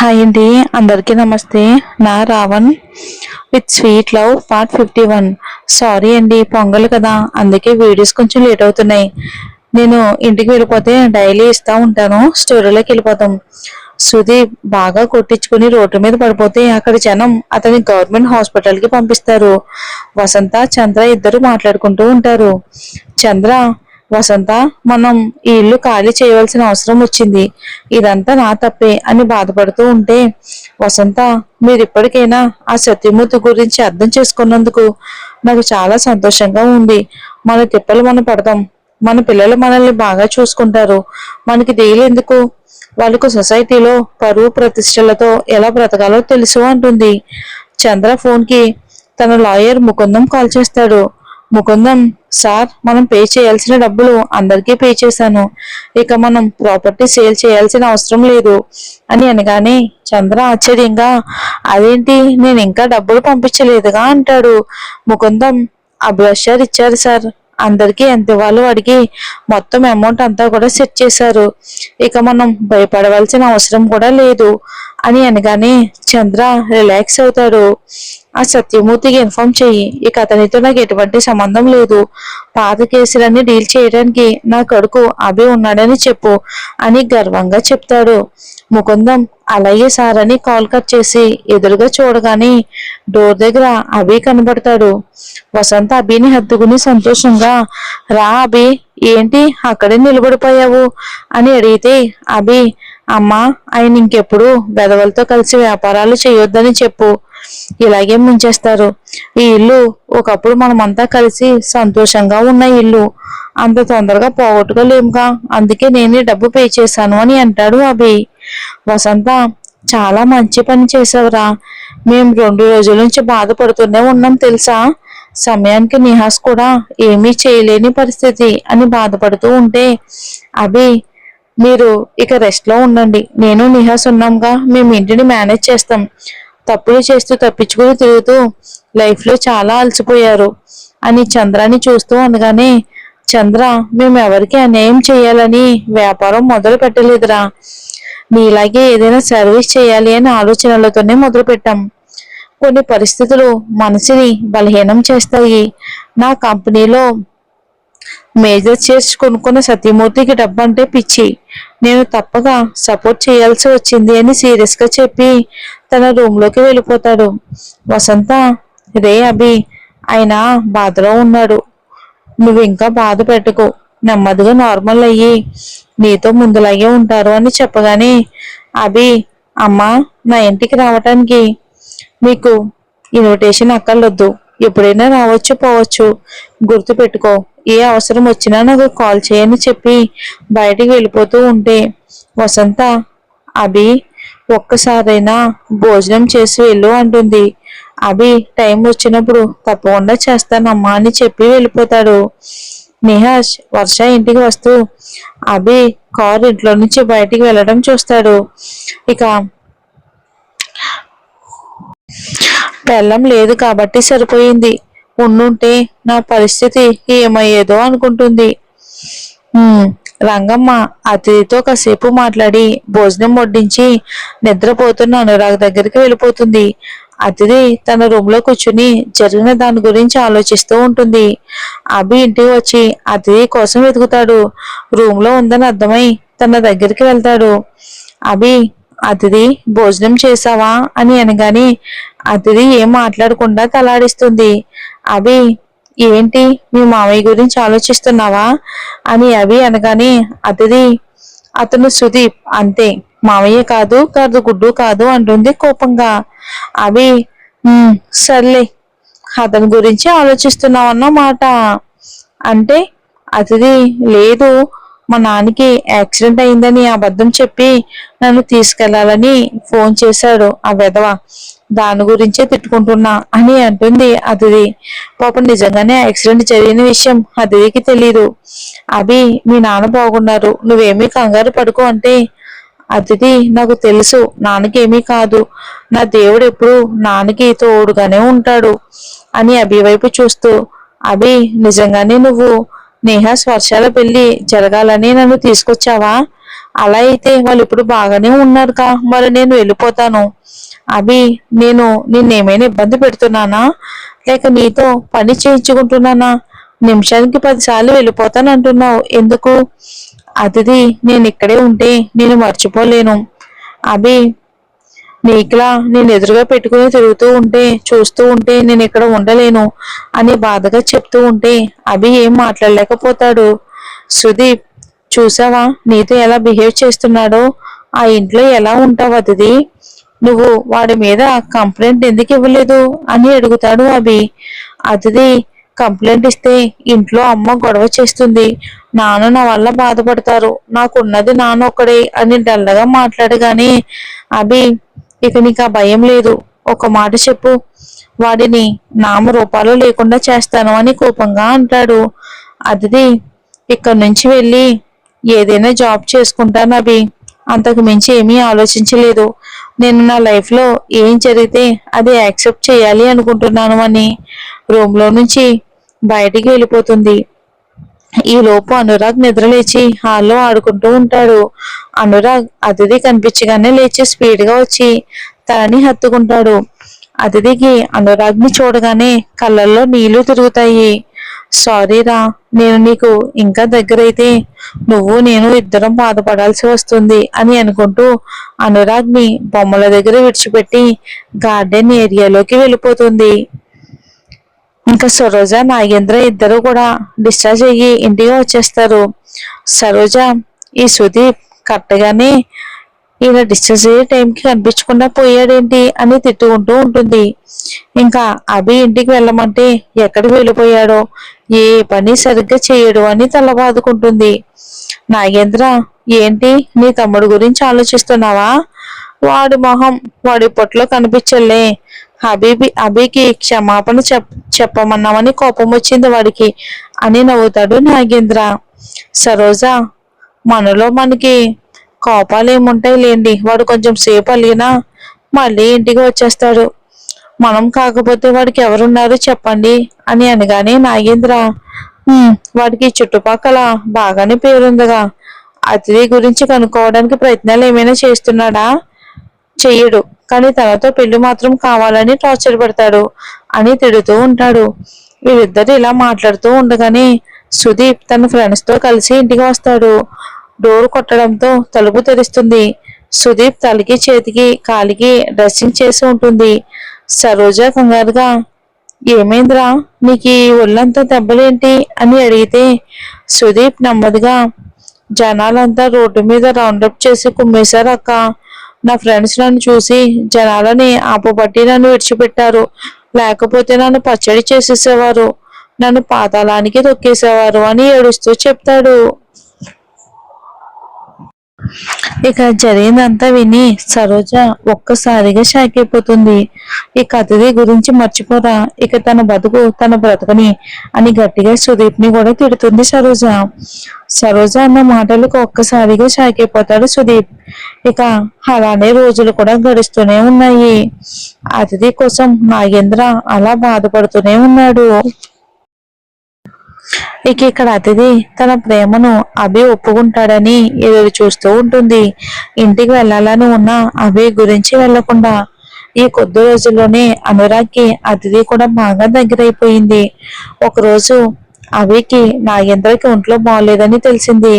Hi అండి, అందరికీ నమస్తే. నా Ravan with sweet love part 51. Sorry అండి, పొంగల్ కదా, అందుకే వీడియోస్ కొంచెం లేట్ అవుతున్నాయి. నేను ఇంటికి వెళ్ళిపోతే డైలీ ఇస్తూ ఉంటాను. స్టోరీలోకి వెళ్ళిపోతాం. సుదీప్ బాగా కొట్టించుకుని రోడ్డు మీద పడిపోతే అక్కడ జనం అతని గవర్నమెంట్ హాస్పిటల్కి పంపిస్తారు. వసంత, చంద్ర ఇద్దరు మాట్లాడుకుంటూ ఉంటారు. చంద్ర, వసంత, మనం ఈ ఇల్లు ఖాళీ చేయవలసిన అవసరం వచ్చింది. ఇదంతా నా తప్పే అని బాధపడుతూ ఉంటే, వసంత, మీరు ఇప్పటికైనా ఆ సత్యమూర్తి గురించి అర్థం చేసుకున్నందుకు నాకు చాలా సంతోషంగా ఉంది. మన తిప్పలు మనం పడదాం. మన పిల్లలు మనల్ని బాగా చూసుకుంటారు. మనకి దిగులు ఎందుకు? వాళ్ళకు సొసైటీలో పరువు ప్రతిష్టలతో ఎలా బ్రతకాలో తెలుసు అంటుంది. చంద్ర ఫోన్కి తన లాయర్ ముకుందం కాల్ చేస్తాడు. ముకుందం, సార్, మనం పే చేయాల్సిన డబ్బులు అందరికీ పే చేశాను. ఇక మనం ప్రాపర్టీ సేల్ చేయాల్సిన అవసరం లేదు అని అనగానే చంద్ర ఆశ్చర్యంగా, అదేంటి, నేను ఇంకా డబ్బులు పంపించలేదుగా అంటాడు. ముకుందం, అభిలాష్ ఇచ్చారు సార్, అందరికీ ఎంత ఇవ్వాలో అడిగి మొత్తం అమౌంట్ అంతా కూడా సెట్ చేశారు. ఇక మనం భయపడవలసిన అవసరం కూడా లేదు అని అనగానే చంద్ర రిలాక్స్ అవుతాడు. ఆ సత్యమూర్తికి ఇన్ఫార్మ్ చెయ్యి, ఇక అతనితో నాకు ఎటువంటి సంబంధం లేదు. పాత కేసులన్నీ డీల్ చేయడానికి నా కొడుకు అభి ఉన్నాడని చెప్పు అని గర్వంగా చెప్తాడు. ముకుందం అలాగే సార్ అని కాల్ కట్ చేసి ఎదురుగా చూడగానే డోర్ దగ్గర అభి కనబడతాడు. వసంత అభిని హత్తుకుని సంతోషంగా, రా అభి, ఏంటి అక్కడే నిలబడిపోయావు అని అడిగితే అభి, అమ్మా, ఆయన ఇంకెప్పుడు వెధవలతో కలిసి వ్యాపారాలు చేయొద్దని చెప్పు, ఇలాగే ముంచేస్తారు. ఈ ఇల్లు ఒకప్పుడు మనమంతా కలిసి సంతోషంగా ఉన్న ఇల్లు, అంత తొందరగా పోగొట్టుకోలేముగా, అందుకే నేనే డబ్బు పే చేశాను అని అంటాడు అభి. వసంత, చాలా మంచి పని చేసావురా, మేము 2 రోజుల నుంచి బాధపడుతూనే ఉన్నాం తెలుసా. సమయానికి నిహాస్ కూడా ఏమీ చేయలేని పరిస్థితి అని బాధపడుతూ ఉంటే అభి, మీరు ఇక రెస్ట్ లో ఉండండి, నేను నిహాస్ ఉన్నాంగా, మేము ఇంటిని మేనేజ్ చేస్తాం. తప్పులు చేస్తూ తప్పించుకుని తిరుగుతూ లైఫ్ లో చాలా అలసిపోయారు అని చంద్రాన్ని చూస్తూ అనగానే, చంద్ర, మేము ఎవరికి అన్యాయం చేయాలని వ్యాపారం మొదలు పెట్టలేదురా, నీలాగే ఏదైనా సర్వీస్ చేయాలి అనే ఆలోచనలతోనే మొదలు పెట్టాం. కొన్ని పరిస్థితులు మనసుని బలహీనం చేస్తాయి. నా కంపెనీలో మేజర్ షేర్స్ కొనుక్కున్న సత్యమూర్తికి డబ్బు అంటే పిచ్చి, నేను తప్పక సపోర్ట్ చేయాల్సి వచ్చింది అని సీరియస్ గా చెప్పి తన రూమ్ లోకి వెళ్ళిపోతాడు. వసంత, రే అభి, ఆయన బాధలో ఉన్నాడు, నువ్వు ఇంకా బాధ పెట్టుకో, నెమ్మదిగా నార్మల్ అయ్యి నీతో ముందులాగే ఉంటారు అని చెప్పగానే అభి, అమ్మా, నా ఇంటికి రావటానికి మీకు ఇన్విటేషన్ అక్కర్లొద్దు, ఎప్పుడైనా రావచ్చు పోవచ్చు, గుర్తు పెట్టుకో, ఏ అవసరం వచ్చినా నాకు కాల్ చేయని చెప్పి బయటికి వెళ్ళిపోతూ ఉంటే వసంత, అభి, ఒక్కసారైనా భోజనం చేసి వెళ్ళు అంటుంది. అభి టైం వచ్చినప్పుడు తప్పకుండా చేస్తానమ్మా అని చెప్పి వెళ్ళిపోతాడు. నిహాష్ వర్ష ఇంటికి వస్తూ అభి కారు ఇంట్లో నుంచి బయటికి వెళ్ళడం చూస్తాడు. ఇక బెల్లం లేదు కాబట్టి సరిపోయింది, ఉండుంటే నా పరిస్థితి ఏమయ్యేదో అనుకుంటుంది. రంగమ్మ అతిథితో కాసేపు మాట్లాడి భోజనం వడ్డించి నిద్రపోతున్న అనురాగ్ దగ్గరికి వెళ్ళిపోతుంది. అతిథి తన రూమ్ లో కూర్చుని జరిగిన దాని గురించి ఆలోచిస్తూ ఉంటుంది. అభి ఇంటికి వచ్చి అతిథి కోసం వెతుకుతాడు. రూమ్ లో ఉందని అర్థమై తన దగ్గరికి వెళ్తాడు. అభి, అతిథి, భోజనం చేసావా అని అనగానే అతిథి ఏం మాట్లాడకుండా తలాడిస్తుంది. అభి, ఏంటి, మీ మామయ్య గురించి ఆలోచిస్తున్నావా అని అభి అనగానే అతిథి, అతను సుదీప్ అంతే, మామయ్య కాదు, కాదు గుడ్డు కాదు అంటుంది కోపంగా. అభి, సర్లే, అతని గురించి ఆలోచిస్తున్నావు అన్నమాట అంటే. అతిథి, లేదు, మా నాన్నకి యాక్సిడెంట్ అయిందని అబద్ధం చెప్పి నన్ను తీసుకెళ్లాలని ఫోన్ చేశాడు ఆ వెధవ, దాని గురించే తిట్టుకుంటున్నా అని అంటుంది అతిథి. పాపం నిజంగానే యాక్సిడెంట్ జరిగిన విషయం అతిథికి తెలీదు. అభి, మీ నాన్న బాగున్నారు, నువ్వేమీ కంగారు పడుకో అంటే అతిథి, నాకు తెలుసు నాన్నకేమీ కాదు, నా దేవుడు ఎప్పుడు నాన్నకి తోడుగానే ఉంటాడు అని అభి వైపు చూస్తూ, అభి, నిజంగానే నువ్వు నేహాస్ వర్షాల పెళ్లి జరగాలని నన్ను తీసుకొచ్చావా అలా అయితే వాళ్ళు ఇప్పుడు బాగానే ఉన్నారుగా, మరి నేను వెళ్ళిపోతాను. అభి, నేను నిన్నేమైనా ఇబ్బంది పెడుతున్నానా, లేక నీతో పని చేయించుకుంటున్నానా? నిమిషానికి 10 సార్లు వెళ్ళిపోతాను అంటున్నావు ఎందుకు? అతిథి, నేను ఇక్కడే ఉంటే నేను మర్చిపోలేను. అభి, నీకులా నేను ఎదురుగా పెట్టుకుని తిరుగుతూ ఉంటే చూస్తూ ఉంటే నేను ఇక్కడ ఉండలేను అని బాధగా చెప్తూ ఉంటే అభి ఏం మాట్లాడలేకపోతాడు. సుదీప్, చూసావా నీతో ఎలా బిహేవ్ చేస్తున్నాడో? ఆ ఇంట్లో ఎలా ఉంటావు అతిథి? నువ్వు వాడి మీద కంప్లైంట్ ఎందుకు ఇవ్వలేదు అని అడుగుతాడు అభి. అతిథి, కంప్లైంట్ ఇస్తే ఇంట్లో అమ్మ గొడవ చేస్తుంది, నాన్న నా వల్ల బాధపడతారు, నాకున్నది నాన్న ఒక్కడే అని డల్లగా మాట్లాడగానే అభి, ఇక నీకు ఆ భయం లేదు. ఒక మాట చెప్పు, వాడిని నామరూపాలు లేకుండా చేస్తాను అని కోపంగా అంటాడు. అదిది, ఇక్కడి నుంచి వెళ్ళి ఏదైనా జాబ్ చేసుకుంటాను అభి. అంతకు మించి ఏమీ ఆలోచించలేదు. నేను నా లైఫ్లో ఏం జరిగితే అది యాక్సెప్ట్ చేయాలి అనుకుంటున్నాను అని రూమ్లో నుంచి బయటికి వెళ్ళిపోతుంది. ఈ లోపు అనురాగ్ నిద్రలేచి హాల్లో ఆడుకుంటూ ఉంటాడు. అనురాగ్ అతిథి కనిపించగానే లేచి స్పీడ్ గా వచ్చి తనని హత్తుకుంటాడు. అతిథికి అనురాగ్ ని చూడగానే కళ్ళల్లో నీళ్లు తిరుగుతాయి. సారీరా, నేను నీకు ఇంకా దగ్గరైతే నువ్వు నేను ఇద్దరం బాధపడాల్సి వస్తుంది అని అనుకుంటూ అనురాగ్ ని బొమ్మల దగ్గర విడిచిపెట్టి గార్డెన్ ఏరియాలోకి వెళ్ళిపోతుంది. ఇంకా సరోజ, నాగేంద్ర ఇద్దరు కూడా డిశ్చార్జ్ అయ్యి ఇంటికి వచ్చేస్తారు. సరోజ ఈ సుదీప్ కరెక్ట్గానే ఈయన డిశ్చార్జ్ అయ్యే టైంకి కనిపించకుండా పోయాడేంటి అని తిట్టుకుంటూ ఉంటుంది. ఇంకా అభి ఇంటికి వెళ్ళమంటే ఎక్కడికి వెళ్ళిపోయాడో, ఏ పని సరిగ్గా చేయడు అని తల బాదుకుంటుంది. నాగేంద్ర, ఏంటి నీ తమ్ముడు గురించి ఆలోచిస్తున్నావా? వాడి మొహం వాడి పొట్లో కనిపించలే. అభికి క్షమాపణ చెప్పమన్నామని కోపం వచ్చింది వాడికి అని నవ్వుతాడు నాగేంద్ర. సరోజ, మనలో మనకి కోపాలు ఏముంటాయి లేండి, వాడు కొంచెం సేపు అలిగినా మళ్ళీ ఇంటికి వచ్చేస్తాడు. మనం కాకపోతే వాడికి ఎవరున్నారు చెప్పండి అని అనగానే నాగేంద్ర, వాడికి చుట్టుపక్కల బాగానే పేరుందిగా, అతిథి గురించి కనుక్కోవడానికి ప్రయత్నాలు ఏమైనా చేస్తున్నాడా? చెయ్యడు, కానీ తనతో పెళ్లి మాత్రం కావాలని టార్చర్ పెడతాడు అని తిడుతూ ఉంటాడు. వీళ్ళిద్దరు ఇలా మాట్లాడుతూ ఉండగానే సుదీప్ తన ఫ్రెండ్స్ తో కలిసి ఇంటికి వస్తాడు. డోర్ కొట్టడంతో తలుపు తెరుస్తుంది. సుదీప్ తలకి చేతికి కాలికి డ్రెస్సింగ్ చేసి ఉంటుంది. సరోజ కంగారుగా, ఏమైందిరా, నీకు ఈ ఒళ్ళంతా దెబ్బలేంటి అని అడిగితే సుదీప్ నెమ్మదిగా, జనాలంతా రోడ్డు మీద రౌండప్ చేసి కుమ్మేశారు అక్క. నా ఫ్రెండ్స్ నన్ను చూసి జనాలని ఆపబట్టి నన్ను విడిచిపెట్టారు, లేకపోతే నన్ను పచ్చడి చేసేసేవారు, నన్ను పాతాళానికి తొక్కేసేవారు అని ఏడుస్తూ చెప్తాడు. ఇక జరిగిందంతా విని సరోజ ఒక్కసారిగా షాక్ అయిపోతుంది. ఈ అతిథి గురించి మర్చిపోరా, ఇక తన బతుకు తన బ్రతకని అని గట్టిగా సుదీప్ ని కూడా తిడుతుంది సరోజ. సరోజ అన్న మాటలకు ఒక్కసారిగా షాక్ అయిపోతాడు సుదీప్. ఇక అలానే రోజులు కూడా గడుస్తూనే ఉన్నాయి. అతిథి కోసం నాగేంద్ర అలా బాధపడుతూనే ఉన్నాడు. ఇక ఇక్కడ అతిథి తన ప్రేమను అభి ఒప్పుకుంటాడని ఎదురు చూస్తూ ఉంటుంది. ఇంటికి వెళ్ళాలని ఉన్న అభి గురించి వెళ్లకుండా ఈ కొద్ది రోజుల్లోనే అనురాగ్కి అతిథి కూడా బాగా దగ్గరైపోయింది. ఒకరోజు అభికి నాగేంద్రకి ఒంట్లో బాగోలేదని తెలిసింది.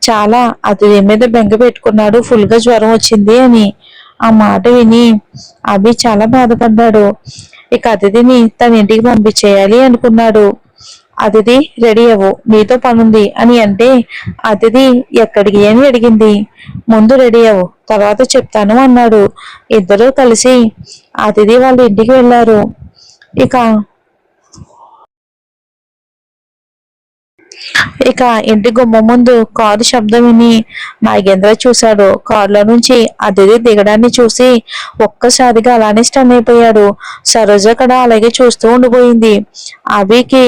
చాలా అతిథి మీద బెంగ పెట్టుకున్నాడు, ఫుల్ గా జ్వరం వచ్చింది అని. ఆ మాట విని అభి చాలా బాధపడ్డాడు. ఇక అతిథిని తన ఇంటికి పంపించేయాలి అనుకున్నాడు. అతిథి, రెడీ అవ్వు, నీతో పనుంది అని అంటే అతిథి ఎక్కడికి అని అడిగింది. ముందు రెడీ అవ్వు, తర్వాత చెప్తాను అన్నాడు. ఇద్దరూ కలిసి అతిథి వాళ్ళ ఇంటికి వెళ్ళారు. ఇక ఇంటి గుమ్మ ముందు కారు శబ్దం విని నాగేంద్ర చూశాడు. కారులో నుంచి అతిథి దిగడాన్ని చూసి ఒక్కసారిగా అలానే స్టన్ అయిపోయాడు. సరోజ కూడా అలాగే చూస్తూ ఉండిపోయింది. అభికి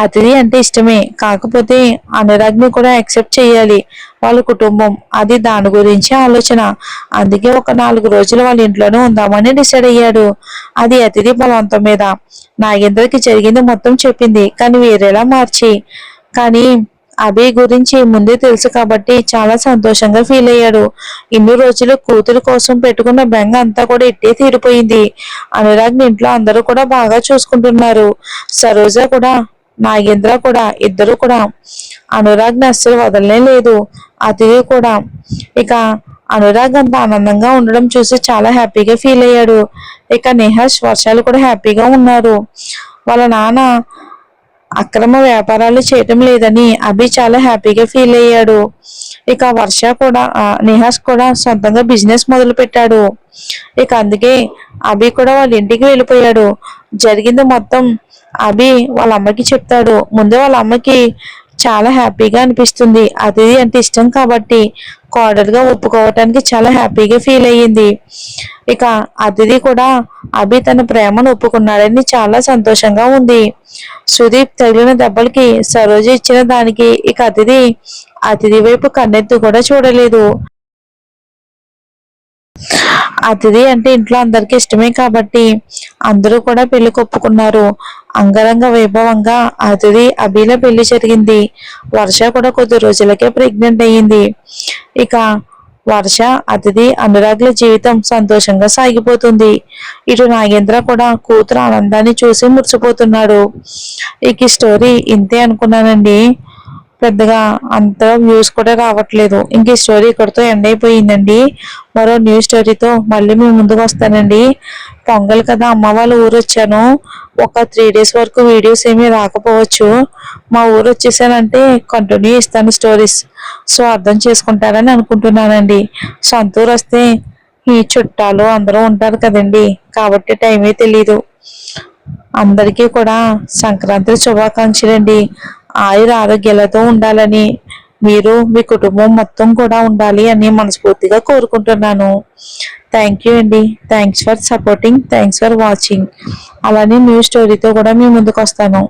అతిథి అంటే ఇష్టమే, కాకపోతే అనురాగ్ని కూడా యాక్సెప్ట్ చేయాలి వాళ్ళ కుటుంబం, అది దాని గురించి ఆలోచన. అందుకే ఒక 4 రోజులు వాళ్ళ ఇంట్లోనే ఉందామని డిసైడ్ అయ్యాడు. అది అతిథి బలవంతం మీద. నాగేంద్రకి జరిగింది మొత్తం చెప్పింది, కానీ వేరేలా మార్చి. కానీ అభి గురించి ముందే తెలుసు కాబట్టి చాలా సంతోషంగా ఫీల్ అయ్యాడు. ఇన్ని రోజులు కూతురు కోసం పెట్టుకున్న బెంగ అంతా కూడా ఇట్టే తీరిపోయింది. అనురాగ్ ఇంట్లో అందరూ కూడా బాగా చూసుకుంటున్నారు. సరోజ కూడా నాగేంద్ర కూడా ఇద్దరు కూడా అనురాగ్ని అస్సలు వదలనే లేదు. అతిథి కూడా. ఇక అనురాగ్ అంత ఆనందంగా ఉండడం చూసి చాలా హ్యాపీగా ఫీల్ అయ్యాడు. ఇక నేహాష్ వర్షాలు కూడా హ్యాపీగా ఉన్నారు. వాళ్ళ నాన్న అక్రమ వ్యాపారాలు చేయటం లేదని అభి చాలా హ్యాపీగా ఫీల్ అయ్యాడు. ఇక వర్ష కూడా నిహాస్ కూడా సొంతంగా బిజినెస్ మొదలు పెట్టాడు. ఇక అందుకే అభి కూడా వాళ్ళ ఇంటికి వెళ్ళిపోయాడు. జరిగింది మొత్తం అభి వాళ్ళ అమ్మకి చెప్తాడు. ముందే వాళ్ళ అమ్మకి చాలా హ్యాపీగా అనిపిస్తుంది. అతిథి అంటే ఇష్టం కాబట్టి కోడలుగా ఒప్పుకోవటానికి చాలా హ్యాపీగా ఫీల్ అయ్యింది. ఇక అతిథి కూడా అభి తన ప్రేమను ఒప్పుకున్నాడని చాలా సంతోషంగా ఉంది. సుదీప్ తగిలిన దెబ్బలకి సరోజ ఇచ్చిన దానికి ఇక అతిథి వైపు కన్నెత్తి కూడా చూడలేదు. అతిథి అంటే ఇంట్లో అందరికి ఇష్టమే కాబట్టి అందరూ కూడా పెళ్లి ఒప్పుకున్నారు. అంగరంగ వైభవంగా అతిథి అభిల పెళ్లి జరిగింది. వర్ష కూడా కొద్ది రోజులకే ప్రెగ్నెంట్ అయ్యింది. ఇక వర్ష అతిథి అనురాగ్ల జీవితం సంతోషంగా సాగిపోతుంది. ఇటు నాగేంద్ర కూడా కూతురు ఆనందాన్ని చూసి మురిసిపోతున్నాడు. ఈ స్టోరీ ఇంతే అనుకున్నానండి. పెద్దగా అంత వ్యూస్ కూడా రావట్లేదు. ఇంక ఈ స్టోరీ ఇక్కడితో ఎండ్ అయిపోయిందండి. మరో న్యూ స్టోరీతో మళ్ళీ మీ ముందుకు వస్తానండి. పొంగల్ కదా అమ్మ వాళ్ళ ఊరు వచ్చాను. ఒక 3 days వరకు వీడియోస్ ఏమీ రాకపోవచ్చు. మా ఊరు వచ్చేసానంటే కంటిన్యూ ఇస్తాను స్టోరీస్. సో అర్థం చేసుకుంటారని అనుకుంటున్నానండి. సొంత ఊరు వస్తే ఈ చుట్టాలు అందరూ ఉంటారు కదండి, కాబట్టి టైమే తెలీదు. అందరికీ కూడా సంక్రాంతి శుభాకాంక్షలు అండి. ఆయుర ఆరోగ్యాలతో ఉండాలని, మీరు మీ కుటుంబం మొత్తం కూడా ఉండాలి అని మనస్ఫూర్తిగా కోరుకుంటున్నాను. థ్యాంక్ యూ అండి. Thanks for supporting. Thanks for watching. అలానే న్యూ స్టోరీతో కూడా మీ ముందుకు వస్తాను.